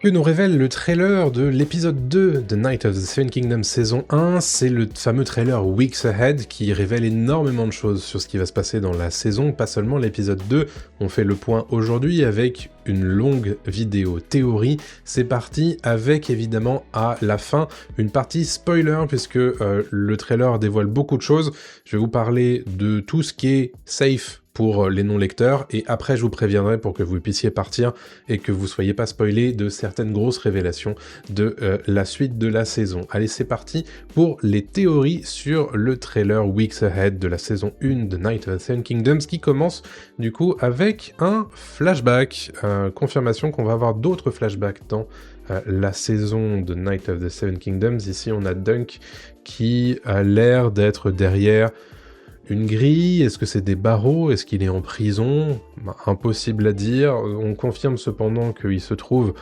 Que nous révèle le trailer de l'épisode 2 de Night of the Seven Kingdoms saison 1, c'est le fameux trailer Weeks Ahead qui révèle énormément de choses sur ce qui va se passer dans la saison, pas seulement l'épisode 2, on fait le point aujourd'hui avec une longue vidéo théorie, c'est parti avec évidemment à la fin une partie spoiler puisque le trailer dévoile beaucoup de choses, je vais vous parler de tout ce qui est safe pour les non-lecteurs, et après je vous préviendrai pour que vous puissiez partir et que vous soyez pas spoilés de certaines grosses révélations de la suite de la saison. Allez, c'est parti pour les théories sur le trailer Weeks Ahead de la saison 1 de Night of the Seven Kingdoms, qui commence du coup avec un flashback, confirmation qu'on va avoir d'autres flashbacks dans la saison de Night of the Seven Kingdoms. Ici on a Dunk qui a l'air d'être derrière une grille, est-ce que c'est des barreaux, est-ce qu'il est en prison? Impossible à dire, on confirme cependant qu'il se trouve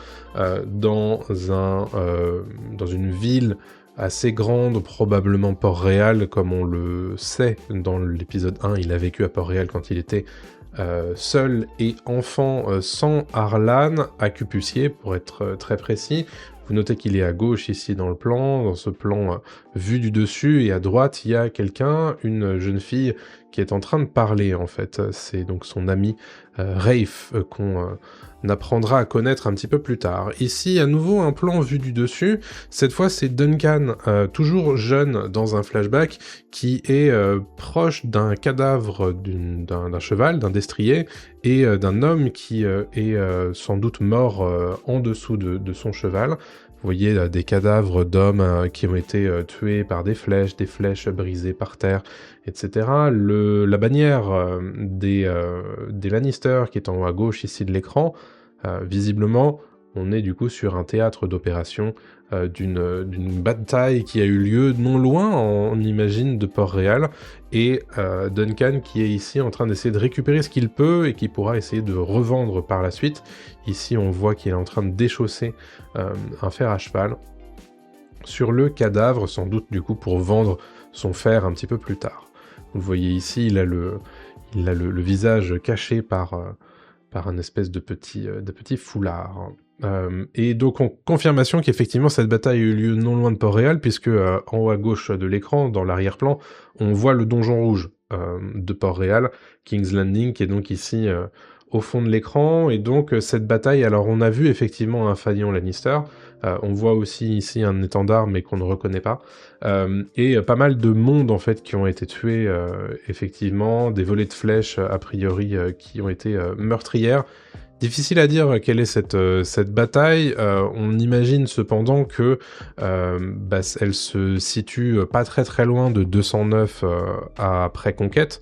dans une ville assez grande, probablement Port-Réal, comme on le sait dans l'épisode 1, il a vécu à Port-Réal quand il était seul et enfant sans Arlan, à Cupucier pour être très précis. Vous notez qu'il est à gauche ici dans le plan, dans ce plan vu du dessus, et à droite il y a quelqu'un, une jeune fille qui est en train de parler en fait. C'est donc son ami Rafe qu'on apprendra à connaître un petit peu plus tard. Ici à nouveau un plan vu du dessus, cette fois c'est Duncan, toujours jeune dans un flashback, qui est proche d'un cadavre d'un cheval, d'un destrier, et d'un homme qui est sans doute mort en dessous de son cheval. Vous voyez des cadavres d'hommes qui ont été tués par des flèches brisées par terre, etc. La bannière des Lannister qui est en haut à gauche ici de l'écran, visiblement on est du coup sur un théâtre d'opération d'une bataille qui a eu lieu non loin, on imagine, de Port-Réal, et Duncan qui est ici en train d'essayer de récupérer ce qu'il peut et qui pourra essayer de revendre par la suite. Ici on voit qu'il est en train de déchausser un fer à cheval sur le cadavre, sans doute du coup pour vendre son fer un petit peu plus tard. Vous le voyez ici, il a le visage caché par un espèce de petit foulard. Et donc confirmation qu'effectivement cette bataille a eu lieu non loin de Port-Réal, puisque en haut à gauche de l'écran, dans l'arrière-plan, on voit le donjon rouge de Port-Réal, King's Landing, qui est donc ici au fond de l'écran, et donc cette bataille, alors on a vu effectivement un faillon Lannister, on voit aussi ici un étendard mais qu'on ne reconnaît pas, et pas mal de monde en fait qui ont été tués, effectivement, des volées de flèches a priori qui ont été meurtrières. Difficile à dire quelle est cette bataille, on imagine cependant que elle se situe pas très loin de 209 après Conquête,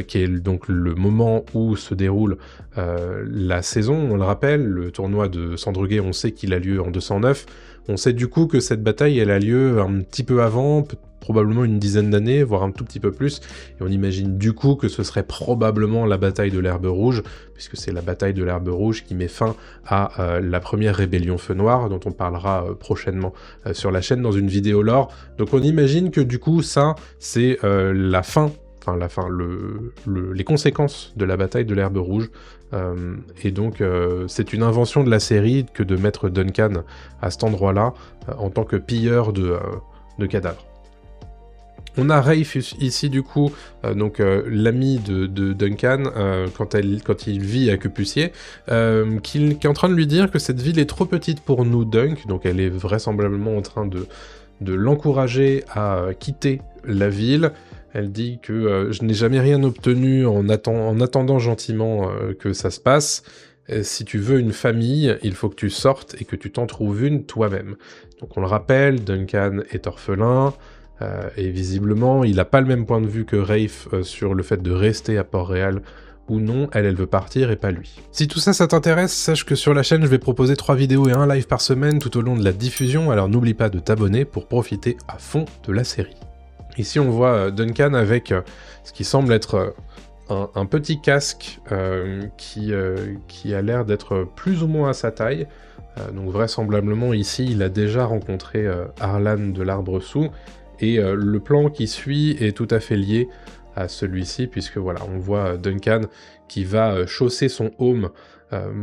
qui est donc le moment où se déroule la saison. On le rappelle, le tournoi de Sandreguet, on sait qu'il a lieu en 209, on sait du coup que cette bataille elle a lieu un petit peu avant, probablement une dizaine d'années, voire un tout petit peu plus, et on imagine du coup que ce serait probablement la bataille de l'Herbe Rouge, puisque c'est la bataille de l'Herbe Rouge qui met fin à la première rébellion Feu Noir, dont on parlera prochainement sur la chaîne dans une vidéo lore. Donc on imagine que du coup ça, c'est les conséquences de la bataille de l'Herbe Rouge, et donc c'est une invention de la série que de mettre Duncan à cet endroit-là, en tant que pilleur de cadavres. On a Rafe ici du coup, l'ami de Duncan, quand il vit à Cupucier, qui est en train de lui dire que cette ville est trop petite pour nous, Dunk, donc elle est vraisemblablement en train de l'encourager à quitter la ville. Elle dit que je n'ai jamais rien obtenu en attendant gentiment que ça se passe. Si tu veux une famille, il faut que tu sortes et que tu t'en trouves une toi-même. Donc on le rappelle, Duncan est orphelin, et visiblement il n'a pas le même point de vue que Rafe sur le fait de rester à Port-Réal ou non. Elle veut partir et pas lui. Si tout ça t'intéresse, sache que sur la chaîne je vais proposer 3 vidéos et 1 live par semaine tout au long de la diffusion, alors n'oublie pas de t'abonner pour profiter à fond de la série. Ici on voit Duncan avec ce qui semble être un petit casque qui a l'air d'être plus ou moins à sa taille, donc vraisemblablement ici il a déjà rencontré Arlan de l'Arbre Sous, et le plan qui suit est tout à fait lié à celui-ci, puisque voilà, on voit Duncan qui va chausser son home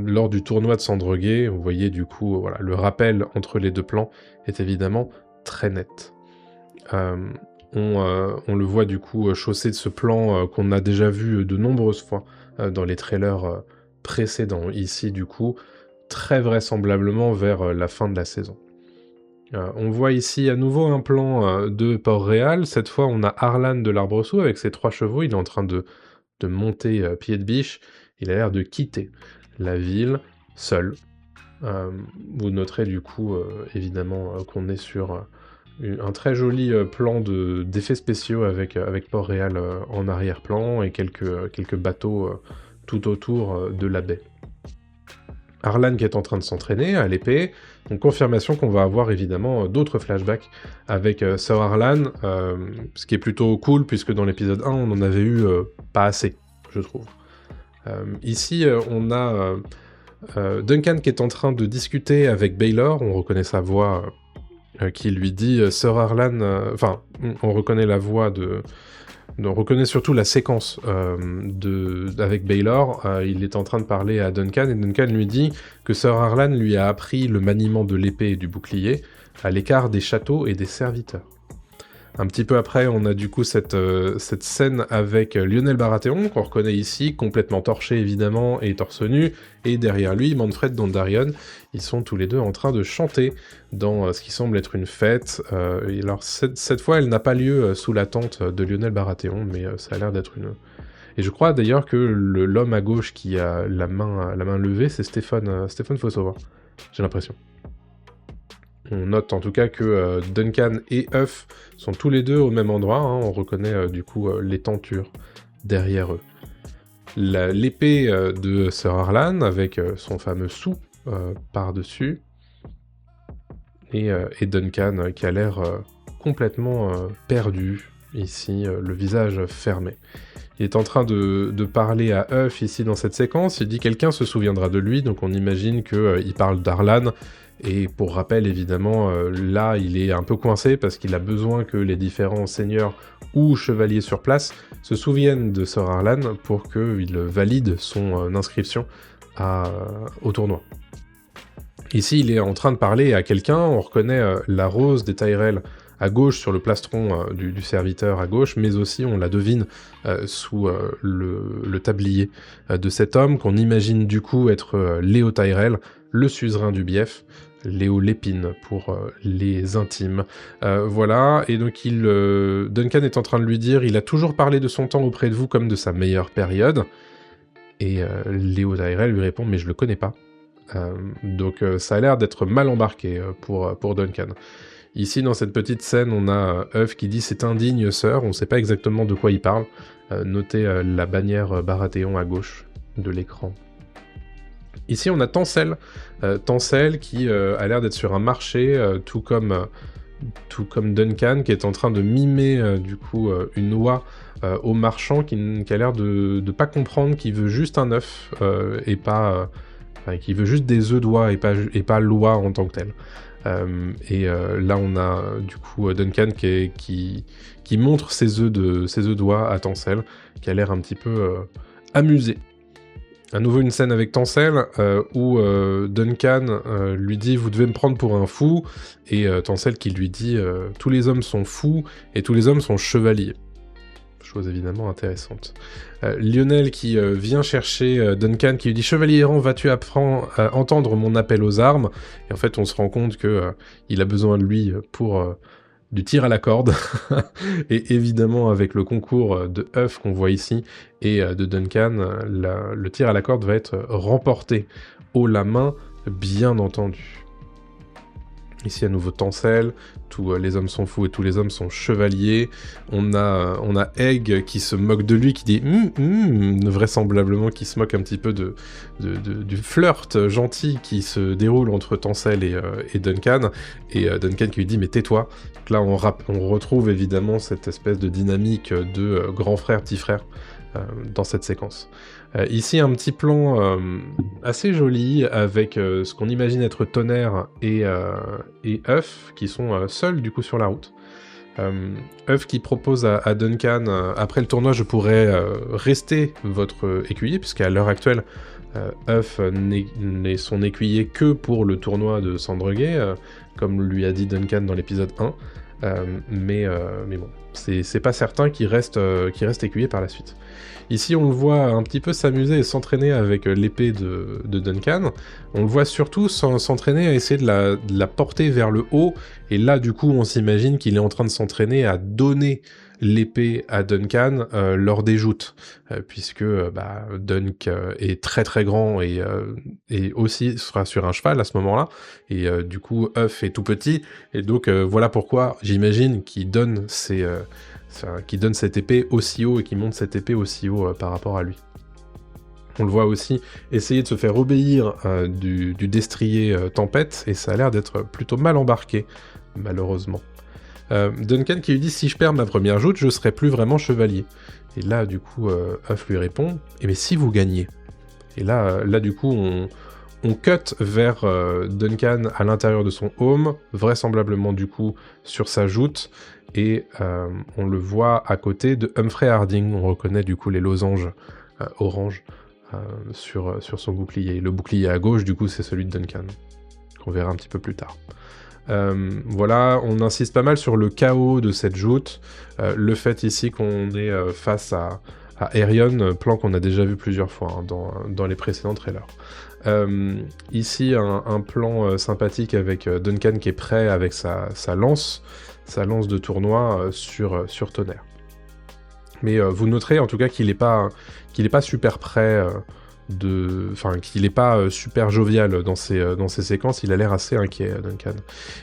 lors du tournoi de Sandroguet. Vous voyez du coup, voilà, le rappel entre les deux plans est évidemment très net. On le voit du coup chausser de ce plan qu'on a déjà vu de nombreuses fois dans les trailers précédents. Ici du coup, très vraisemblablement vers la fin de la saison. On voit ici à nouveau un plan de Port-Réal. Cette fois, on a Arlan de l'Arbre-Sous avec ses 3 chevaux. Il est en train de monter pied de biche. Il a l'air de quitter la ville seul. Vous noterez du coup, évidemment, qu'on est sur un très joli plan d'effets spéciaux avec Port-Réal en arrière-plan et quelques bateaux tout autour de la baie. Arlan qui est en train de s'entraîner à l'épée, donc confirmation qu'on va avoir évidemment d'autres flashbacks avec Sir Arlan, ce qui est plutôt cool puisque dans l'épisode 1 on en avait eu pas assez, je trouve. Ici on a Duncan qui est en train de discuter avec Baylor, on reconnaît sa voix qui lui dit Sir Arlan, on reconnaît la voix on reconnaît surtout la séquence avec Baylor. Il est en train de parler à Duncan, et Duncan lui dit que Sir Arlan lui a appris le maniement de l'épée et du bouclier à l'écart des châteaux et des serviteurs. Un petit peu après, on a du coup cette scène avec Lionel Baratheon, qu'on reconnaît ici, complètement torché évidemment, et torse nu, et derrière lui, Manfred Dondarrion. Ils sont tous les deux en train de chanter dans ce qui semble être une fête. Et alors, cette fois, elle n'a pas lieu sous la tente de Lionel Baratheon, mais ça a l'air d'être une... Et je crois d'ailleurs que l'homme à gauche qui a la main levée, c'est Stéphane Fossova, j'ai l'impression. On note en tout cas que Duncan et Huff sont tous les deux au même endroit, hein. On reconnaît du coup les tentures derrière eux. L'épée de Sir Arlan avec son fameux sou par-dessus, et Duncan qui a l'air complètement perdu, ici, le visage fermé. Il est en train de parler à Huff ici dans cette séquence, il dit « Quelqu'un se souviendra de lui », donc on imagine qu'il parle d'Arlan. Et pour rappel, évidemment, là, il est un peu coincé parce qu'il a besoin que les différents seigneurs ou chevaliers sur place se souviennent de Sir Arlan pour qu'il valide son inscription au tournoi. Ici, il est en train de parler à quelqu'un, on reconnaît la rose des Tyrell à gauche sur le plastron du serviteur à gauche, mais aussi on la devine sous le tablier de cet homme, qu'on imagine du coup être Léo Tyrell, le suzerain du Bief, Léo Lépine pour les intimes. Voilà, et donc Duncan est en train de lui dire « Il a toujours parlé de son temps auprès de vous comme de sa meilleure période ». Et Léo Tyrell lui répond « Mais je le connais pas ». Donc ça a l'air d'être mal embarqué pour Duncan. Ici, dans cette petite scène, on a Huff qui dit « C'est indigne, sœur », on ne sait pas exactement de quoi il parle. Notez la bannière Baratheon à gauche de l'écran. Ici, on a Tancel qui a l'air d'être sur un marché, tout comme Duncan, qui est en train de mimer du coup une oie au marchand qui a l'air de pas comprendre, qui veut juste un œuf et pas... qui veut juste des œufs d'oie et pas l'oie en tant que tel. Là, on a du coup Duncan qui montre ses œufs d'oie à Tancel, qui a l'air un petit peu amusé. À nouveau une scène avec Tancel où Duncan lui dit « Vous devez me prendre pour un fou » et Tancel qui lui dit « Tous les hommes sont fous et tous les hommes sont chevaliers ». Chose évidemment intéressante. Lionel qui vient chercher Duncan qui lui dit « Chevalier errant, vas-tu entendre mon appel aux armes ?» Et en fait on se rend compte qu'il a besoin de lui pour... du tir à la corde, et évidemment avec le concours de Huff qu'on voit ici, et de Duncan, le tir à la corde va être remporté haut la main, bien entendu. Ici à nouveau Tancel, tous les hommes sont fous et tous les hommes sont chevaliers. On a Egg qui se moque de lui, qui dit vraisemblablement qui se moque un petit peu du flirt gentil qui se déroule entre Tancel et Duncan. Et Duncan qui lui dit mais tais-toi. Donc là on retrouve évidemment cette espèce de dynamique de grand frère, petit frère dans cette séquence. Ici, un petit plan assez joli avec ce qu'on imagine être Tonnerre et Huff qui sont seuls du coup sur la route. Huff qui propose à Duncan, après le tournoi je pourrais rester votre écuyer, puisqu'à l'heure actuelle, Huff n'est son écuyer que pour le tournoi de Sandregué, comme lui a dit Duncan dans l'épisode 1, mais bon, c'est pas certain qu'il reste écuyer par la suite. Ici, on le voit un petit peu s'amuser et s'entraîner avec l'épée de Duncan. On le voit surtout s'entraîner à essayer de la porter vers le haut, et là, du coup, on s'imagine qu'il est en train de s'entraîner à donner l'épée à Duncan lors des joutes, puisque Dunk est très très grand et aussi sera sur un cheval à ce moment-là, et du coup Huff est tout petit, et donc voilà pourquoi j'imagine qu'il donne cette épée aussi haut et qu'il monte cette épée aussi haut par rapport à lui. On le voit aussi essayer de se faire obéir du destrier Tempête, et ça a l'air d'être plutôt mal embarqué, malheureusement. Duncan qui lui dit « Si je perds ma première joute, je serai plus vraiment chevalier ». Et là, du coup, Huff lui répond « Eh mais si vous gagnez ?» Et là, du coup, on cut vers Duncan à l'intérieur de son home, vraisemblablement, du coup, sur sa joute, et on le voit à côté de Humphrey Harding. On reconnaît, du coup, les losanges orange sur son bouclier. Le bouclier à gauche, du coup, c'est celui de Duncan, qu'on verra un petit peu plus tard. Voilà, on insiste pas mal sur le chaos de cette joute, le fait ici qu'on est face à Aerion, plan qu'on a déjà vu plusieurs fois dans les précédents trailers. Ici, un plan sympathique avec Duncan qui est prêt avec sa lance de tournoi sur Tonnerre. Mais vous noterez en tout cas qu'il est pas super prêt, qu'il n'est pas super jovial dans ces séquences. Il a l'air assez inquiet, Duncan.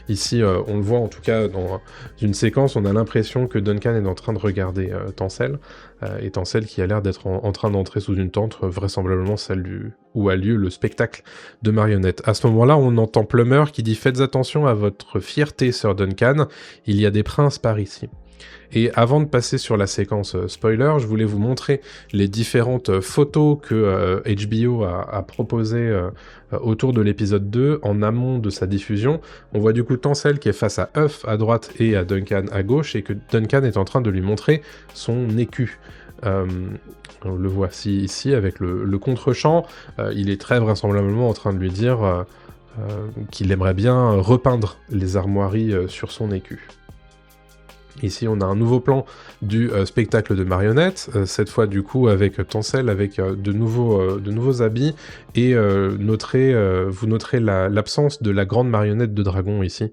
Ici, on le voit en tout cas dans une séquence, on a l'impression que Duncan est en train de regarder Tencel, et Tencel qui a l'air d'être en train d'entrer sous une tente, vraisemblablement celle où a lieu le spectacle de marionnettes. À ce moment-là, on entend Plummer qui dit « Faites attention à votre fierté, Sir Duncan, il y a des princes par ici ». Et avant de passer sur la séquence spoiler, je voulais vous montrer les différentes photos que HBO a proposées autour de l'épisode 2, en amont de sa diffusion. On voit du coup Tencel qui est face à Huff à droite et à Duncan à gauche, et que Duncan est en train de lui montrer son écu. On le voit ici avec le contre-champ, il est très vraisemblablement en train de lui dire qu'il aimerait bien repeindre les armoiries sur son écu. Ici, on a un nouveau plan du spectacle de marionnettes, cette fois du coup avec Tencel, avec de nouveaux habits, et vous noterez l'absence de la grande marionnette de dragon ici,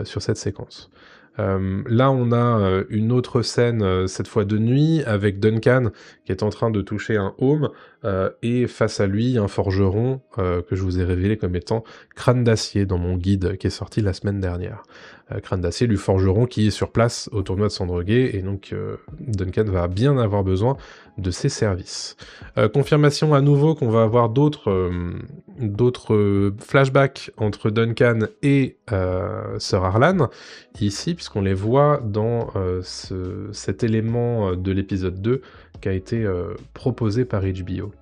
sur cette séquence. Là, on a une autre scène, cette fois de nuit, avec Duncan qui est en train de toucher un home, et face à lui, un forgeron que je vous ai révélé comme étant Crâne d'Acier dans mon guide qui est sorti la semaine dernière. Crâne d'Acier, du forgeron qui est sur place au tournoi de Sandregué, et donc Duncan va bien avoir besoin de ses services. Confirmation à nouveau qu'on va avoir d'autres flashbacks entre Duncan et Sir Arlan, ici, puisqu'on les voit dans cet élément de l'épisode 2 qui a été proposé par HBO.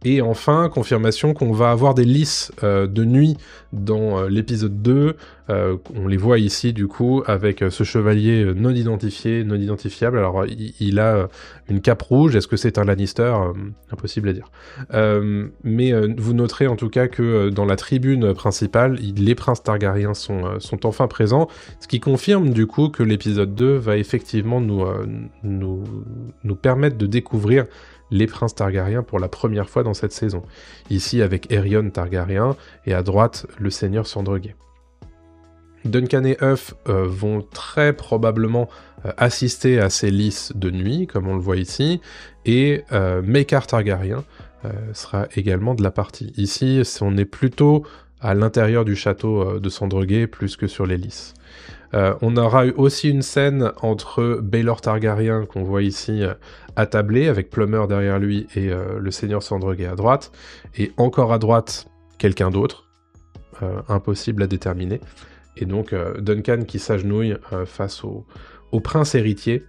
Et enfin, confirmation qu'on va avoir des lys de nuit dans l'épisode 2. On les voit ici, du coup, avec ce chevalier non identifiable. Alors, il a une cape rouge. Est-ce que c'est un Lannister ? Impossible à dire. Mais vous noterez en tout cas que dans la tribune principale, les princes Targaryens sont enfin présents, ce qui confirme, du coup, que l'épisode 2 va effectivement nous permettre de découvrir les princes Targaryens pour la première fois dans cette saison. Ici avec Aerion Targaryen, et à droite, le seigneur Sandregué. Duncan et Huff vont très probablement assister à ces lys de nuit, comme on le voit ici, et Maekar Targaryen sera également de la partie. Ici, on est plutôt à l'intérieur du château de Sandregué, plus que sur les lys. On aura eu aussi une scène entre Baelor Targaryen, qu'on voit ici attablé, avec Plummer derrière lui et le seigneur Sandregué à droite, et encore à droite, quelqu'un d'autre, impossible à déterminer, et donc Duncan qui s'agenouille face au prince héritier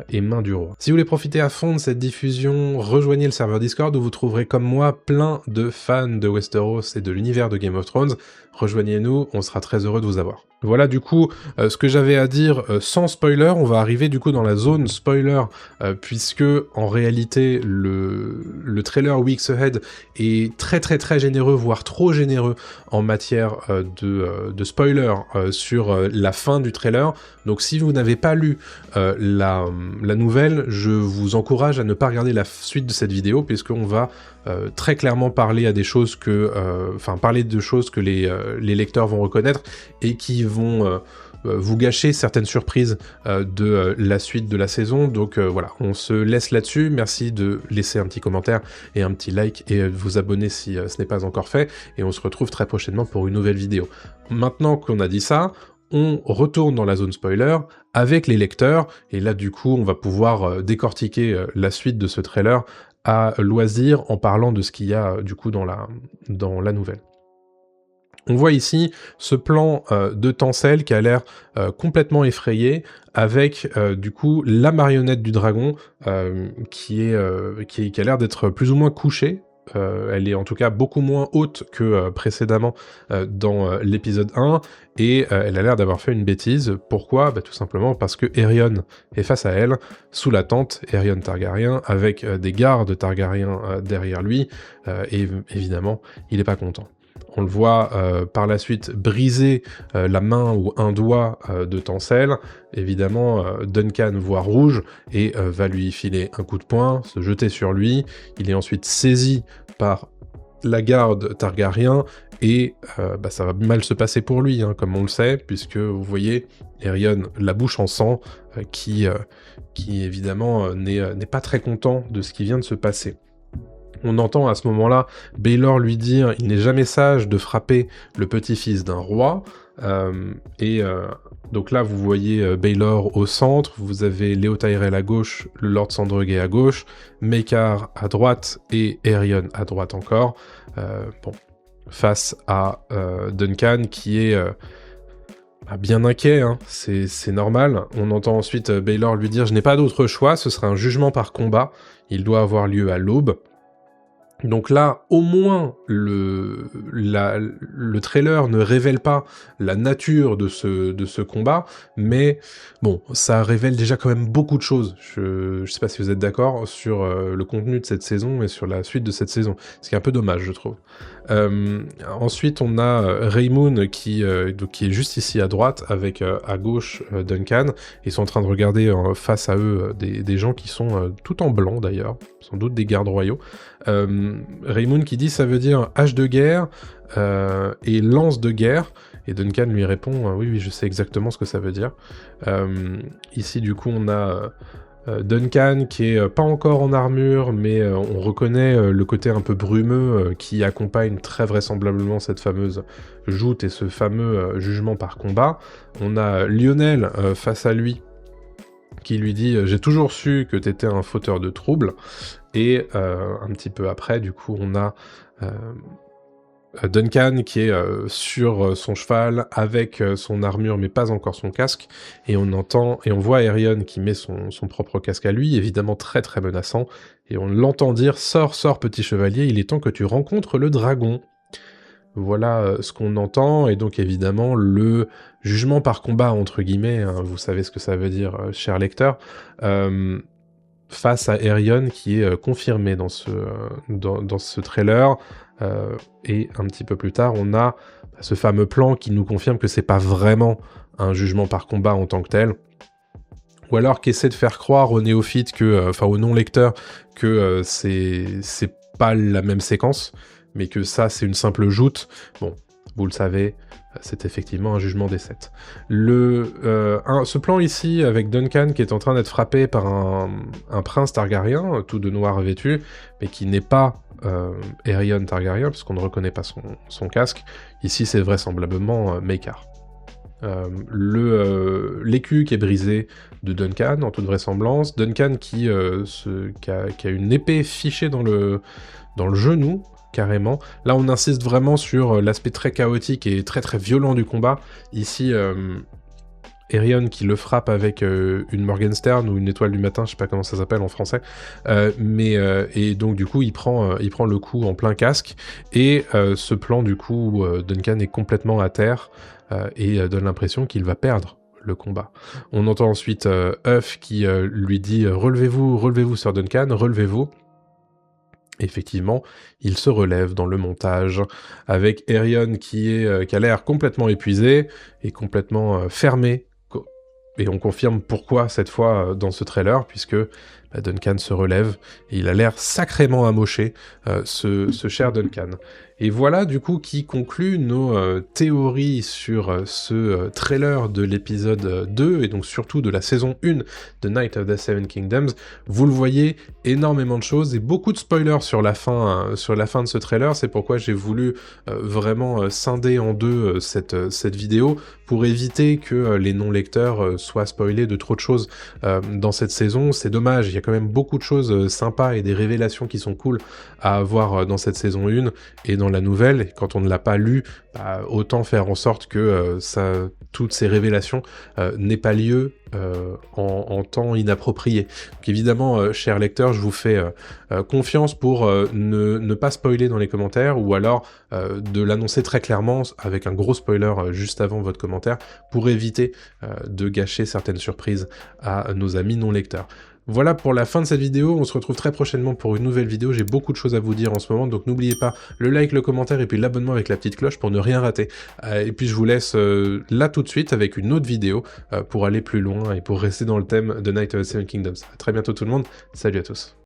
et main du roi. Si vous voulez profiter à fond de cette diffusion, rejoignez le serveur Discord où vous trouverez comme moi plein de fans de Westeros et de l'univers de Game of Thrones. Rejoignez-nous, on sera très heureux de vous avoir. Voilà du coup ce que j'avais à dire sans spoiler. On va arriver du coup dans la zone spoiler puisque en réalité le trailer Weeks Ahead est très très très généreux, voire trop généreux en matière de spoiler sur la fin du trailer. Donc si vous n'avez pas lu la nouvelle, je vous encourage à ne pas regarder la suite de cette vidéo puisqu'on va très clairement parler de choses que les lecteurs vont reconnaître et qui vont vous gâcher certaines surprises de la suite de la saison. Donc voilà, on se laisse là-dessus. Merci de laisser un petit commentaire et un petit like et de vous abonner si ce n'est pas encore fait. Et on se retrouve très prochainement pour une nouvelle vidéo. Maintenant qu'on a dit ça, on retourne dans la zone spoiler avec les lecteurs. Et là, du coup, on va pouvoir décortiquer la suite de ce trailer à loisir en parlant de ce qu'il y a du coup dans la nouvelle. On voit ici ce plan de Tencel qui a l'air complètement effrayé avec du coup la marionnette du dragon qui a l'air d'être plus ou moins couchée. Elle est en tout cas beaucoup moins haute que précédemment dans l'épisode 1 et elle a l'air d'avoir fait une bêtise. Pourquoi ? Tout simplement parce que Aerion est face à elle, sous la tente, Aerion Targaryen, avec des gardes Targaryens derrière lui, et évidemment, il n'est pas content. On le voit par la suite briser la main ou un doigt de Tencel. Évidemment, Duncan voit rouge et va lui filer un coup de poing, se jeter sur lui. Il est ensuite saisi par la garde Targaryen et ça va mal se passer pour lui, hein, comme on le sait, puisque vous voyez Aerion, la bouche en sang, qui évidemment n'est pas très content de ce qui vient de se passer. On entend à ce moment-là Baelor lui dire « Il n'est jamais sage de frapper le petit-fils d'un roi ». Donc là, vous voyez Baelor au centre, vous avez Leo Tyrell à gauche, le Lord Sandroguet à gauche, Maekar à droite et Aerion à droite encore. Face à Duncan qui est bien inquiet, hein. C'est normal. On entend ensuite Baelor lui dire « Je n'ai pas d'autre choix, ce sera un jugement par combat, il doit avoir lieu à l'aube ». Donc là, au moins, le trailer ne révèle pas la nature de ce combat, mais bon, ça révèle déjà quand même beaucoup de choses. Je sais pas si vous êtes d'accord sur le contenu de cette saison et sur la suite de cette saison, ce qui est un peu dommage, je trouve. Ensuite, on a Raymoon qui est juste ici à droite, avec à gauche Duncan. Ils sont en train de regarder face à eux des gens qui sont tout en blanc d'ailleurs, sans doute des gardes royaux. Raymoon qui dit ça veut dire hache de guerre et lance de guerre, et Duncan lui répond oui je sais exactement ce que ça veut dire. Ici du coup on a Duncan qui est pas encore en armure, mais on reconnaît le côté un peu brumeux qui accompagne très vraisemblablement cette fameuse joute et ce fameux jugement par combat. On a Lionel face à lui qui lui dit « J'ai toujours su que t'étais un fauteur de troubles ». Et un petit peu après, du coup, on a Duncan qui est sur son cheval avec son armure mais pas encore son casque, et on voit Aerion qui met son propre casque à lui, évidemment très très menaçant, et on l'entend dire « Sors, sors petit chevalier, il est temps que tu rencontres le dragon ». Voilà ce qu'on entend, et donc évidemment le jugement par combat entre guillemets, hein, vous savez ce que ça veut dire, cher lecteur, face à Aerion qui est confirmé dans ce trailer, et un petit peu plus tard on a ce fameux plan qui nous confirme que c'est pas vraiment un jugement par combat en tant que tel, ou alors qui essaie de faire croire aux néophytes aux non-lecteurs que c'est pas la même séquence, mais que ça c'est une simple joute. Bon, vous le savez, c'est effectivement un jugement des 7. Ce plan ici, avec Duncan qui est en train d'être frappé par un prince Targaryen, tout de noir vêtu, mais qui n'est pas Aerion Targaryen, puisqu'on ne reconnaît pas son casque. Ici, c'est vraisemblablement Maekar. L'écu qui est brisé de Duncan, en toute vraisemblance. Duncan qui a une épée fichée dans le genou, carrément. Là, on insiste vraiment sur l'aspect très chaotique et très très violent du combat. Ici, Aerion qui le frappe avec une Morgenstern ou une étoile du matin, je sais pas comment ça s'appelle en français, et donc du coup il prend le coup en plein casque, et ce plan du coup Duncan est complètement à terre et donne l'impression qu'il va perdre le combat. On entend ensuite Huff qui lui dit relevez-vous Sir Duncan, relevez-vous. Effectivement, il se relève dans le montage, avec Aerion qui a l'air complètement épuisé et complètement fermé. Et on confirme pourquoi cette fois dans ce trailer, puisque Duncan se relève et il a l'air sacrément amoché, ce cher Duncan. Et voilà du coup qui conclut nos théories sur ce trailer de l'épisode 2, et donc surtout de la saison 1 de Night of the Seven Kingdoms. Vous le voyez, énormément de choses et beaucoup de spoilers sur la fin de ce trailer. C'est pourquoi j'ai voulu vraiment scinder en deux cette vidéo, pour éviter que les non-lecteurs soient spoilés de trop de choses dans cette saison. C'est dommage, il y a quand même beaucoup de choses sympas et des révélations qui sont cool à avoir dans cette saison 1 et dans la nouvelle. Et quand on ne l'a pas lu, autant faire en sorte que toutes ces révélations n'aient pas lieu en temps inapproprié. Donc évidemment, chers lecteurs, je vous fais confiance pour ne pas spoiler dans les commentaires, ou alors de l'annoncer très clairement avec un gros spoiler juste avant votre commentaire, pour éviter de gâcher certaines surprises à nos amis non lecteurs. Voilà pour la fin de cette vidéo, on se retrouve très prochainement pour une nouvelle vidéo, j'ai beaucoup de choses à vous dire en ce moment, donc n'oubliez pas le like, le commentaire et puis l'abonnement avec la petite cloche pour ne rien rater. Et puis je vous laisse là tout de suite avec une autre vidéo pour aller plus loin et pour rester dans le thème de Night of the Seven Kingdoms. A très bientôt tout le monde, salut à tous.